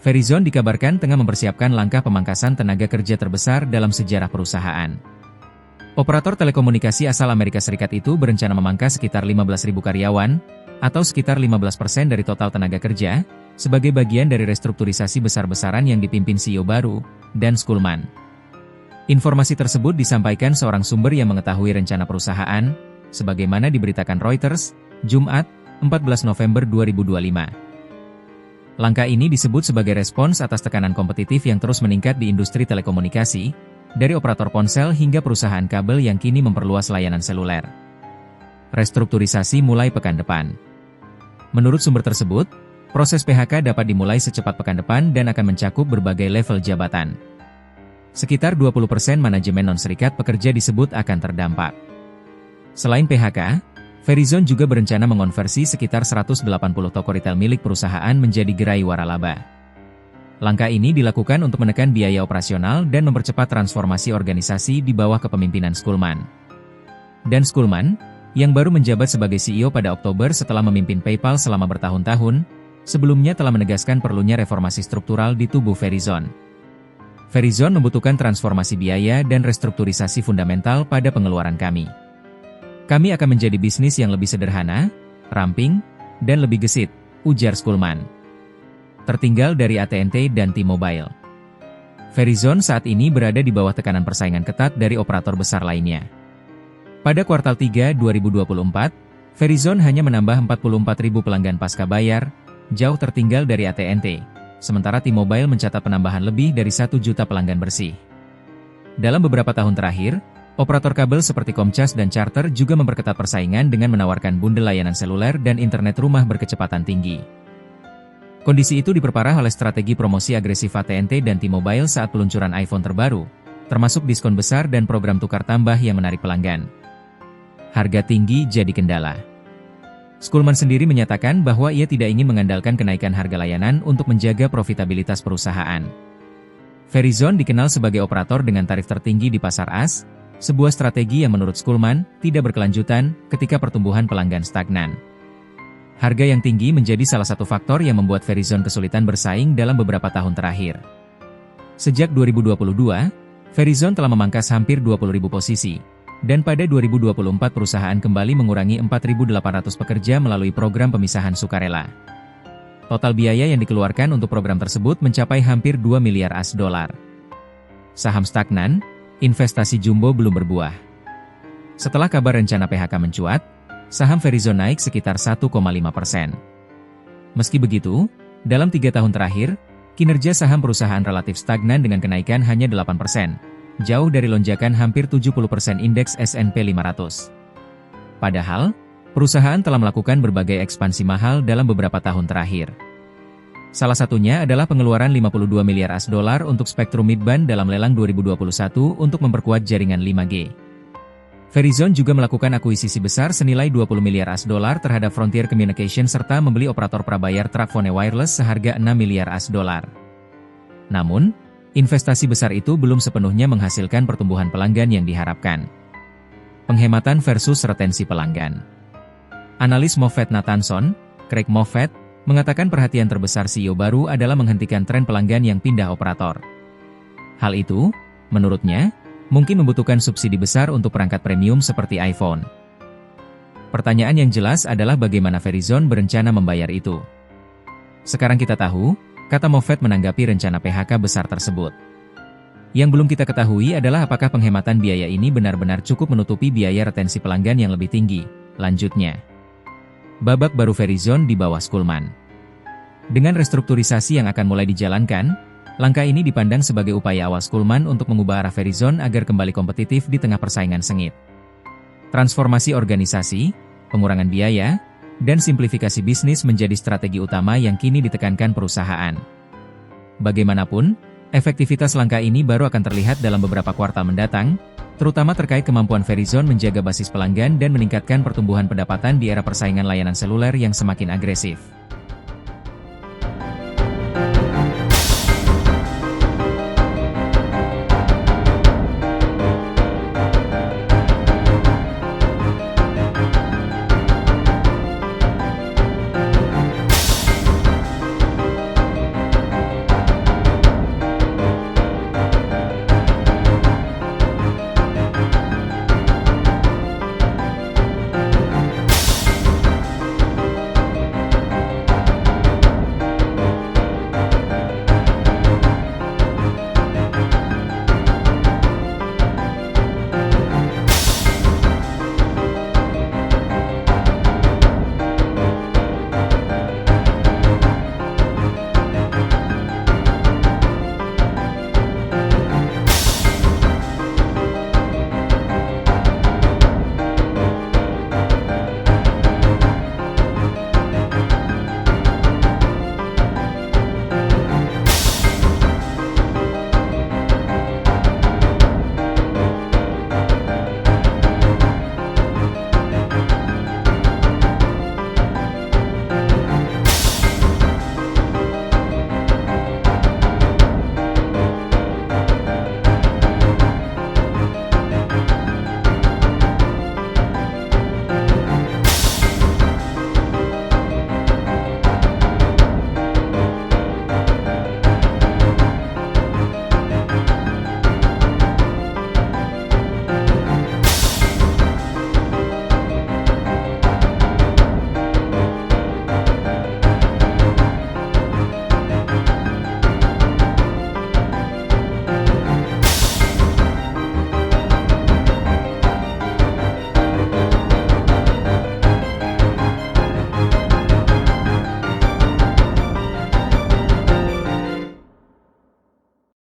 Verizon dikabarkan tengah mempersiapkan langkah pemangkasan tenaga kerja terbesar dalam sejarah perusahaan. Operator telekomunikasi asal Amerika Serikat itu berencana memangkas sekitar 15.000 karyawan, atau sekitar 15% dari total tenaga kerja, sebagai bagian dari restrukturisasi besar-besaran yang dipimpin CEO baru, Dan Schulman. Informasi tersebut disampaikan seorang sumber yang mengetahui rencana perusahaan, sebagaimana diberitakan Reuters, Jumat, 14 November 2025. Langkah ini disebut sebagai respons atas tekanan kompetitif yang terus meningkat di industri telekomunikasi, dari operator ponsel hingga perusahaan kabel yang kini memperluas layanan seluler. Restrukturisasi mulai pekan depan. Menurut sumber tersebut, proses PHK dapat dimulai secepat pekan depan dan akan mencakup berbagai level jabatan. Sekitar 20% manajemen non-serikat pekerja disebut akan terdampak. Selain PHK, Verizon juga berencana mengonversi sekitar 180 toko retail milik perusahaan menjadi gerai waralaba. Langkah ini dilakukan untuk menekan biaya operasional dan mempercepat transformasi organisasi di bawah kepemimpinan Schulman. Dan Schulman, yang baru menjabat sebagai CEO pada Oktober setelah memimpin PayPal selama bertahun-tahun, sebelumnya telah menegaskan perlunya reformasi struktural di tubuh Verizon. Verizon membutuhkan transformasi biaya dan restrukturisasi fundamental pada pengeluaran kami. Kami akan menjadi bisnis yang lebih sederhana, ramping, dan lebih gesit, ujar Schulman. Tertinggal dari AT&T dan T-Mobile. Verizon saat ini berada di bawah tekanan persaingan ketat dari operator besar lainnya. Pada kuartal 3 2024, Verizon hanya menambah 44.000 pelanggan pasca bayar, jauh tertinggal dari AT&T, sementara T-Mobile mencatat penambahan lebih dari 1 juta pelanggan bersih. Dalam beberapa tahun terakhir, operator kabel seperti Comcast dan Charter juga memperketat persaingan dengan menawarkan bundel layanan seluler dan internet rumah berkecepatan tinggi. Kondisi itu diperparah oleh strategi promosi agresif AT&T dan T-Mobile saat peluncuran iPhone terbaru, termasuk diskon besar dan program tukar tambah yang menarik pelanggan. Harga tinggi jadi kendala. Schulman sendiri menyatakan bahwa ia tidak ingin mengandalkan kenaikan harga layanan untuk menjaga profitabilitas perusahaan. Verizon dikenal sebagai operator dengan tarif tertinggi di pasar AS, sebuah strategi yang menurut Schulman tidak berkelanjutan ketika pertumbuhan pelanggan stagnan. Harga yang tinggi menjadi salah satu faktor yang membuat Verizon kesulitan bersaing dalam beberapa tahun terakhir. Sejak 2022, Verizon telah memangkas hampir 20.000 posisi, dan pada 2024 perusahaan kembali mengurangi 4.800 pekerja melalui program pemisahan sukarela. Total biaya yang dikeluarkan untuk program tersebut mencapai hampir 2 miliar AS dolar. Saham stagnan, investasi jumbo belum berbuah. Setelah kabar rencana PHK mencuat, saham Verizon naik sekitar 1,5%. Meski begitu, dalam 3 tahun terakhir, kinerja saham perusahaan relatif stagnan dengan kenaikan hanya 8%, jauh dari lonjakan hampir 70% indeks S&P 500. Padahal, perusahaan telah melakukan berbagai ekspansi mahal dalam beberapa tahun terakhir. Salah satunya adalah pengeluaran 52 miliar AS dolar untuk spektrum midband dalam lelang 2021 untuk memperkuat jaringan 5G. Verizon juga melakukan akuisisi besar senilai 20 miliar AS dolar terhadap Frontier Communication serta membeli operator prabayar Trafone Wireless seharga 6 miliar AS dolar. Namun, investasi besar itu belum sepenuhnya menghasilkan pertumbuhan pelanggan yang diharapkan. Penghematan versus retensi pelanggan. Analis MoffettNathanson, Craig Moffett, mengatakan perhatian terbesar CEO baru adalah menghentikan tren pelanggan yang pindah operator. Hal itu, menurutnya, mungkin membutuhkan subsidi besar untuk perangkat premium seperti iPhone. Pertanyaan yang jelas adalah bagaimana Verizon berencana membayar itu. Sekarang kita tahu, kata Moffett menanggapi rencana PHK besar tersebut. Yang belum kita ketahui adalah apakah penghematan biaya ini benar-benar cukup menutupi biaya retensi pelanggan yang lebih tinggi, lanjutnya. Babak baru Verizon di bawah Schulman. Dengan restrukturisasi yang akan mulai dijalankan, langkah ini dipandang sebagai upaya awal Schulman untuk mengubah arah Verizon agar kembali kompetitif di tengah persaingan sengit. Transformasi organisasi, pengurangan biaya, dan simplifikasi bisnis menjadi strategi utama yang kini ditekankan perusahaan. Bagaimanapun, efektivitas langkah ini baru akan terlihat dalam beberapa kuartal mendatang, terutama terkait kemampuan Verizon menjaga basis pelanggan dan meningkatkan pertumbuhan pendapatan di era persaingan layanan seluler yang semakin agresif.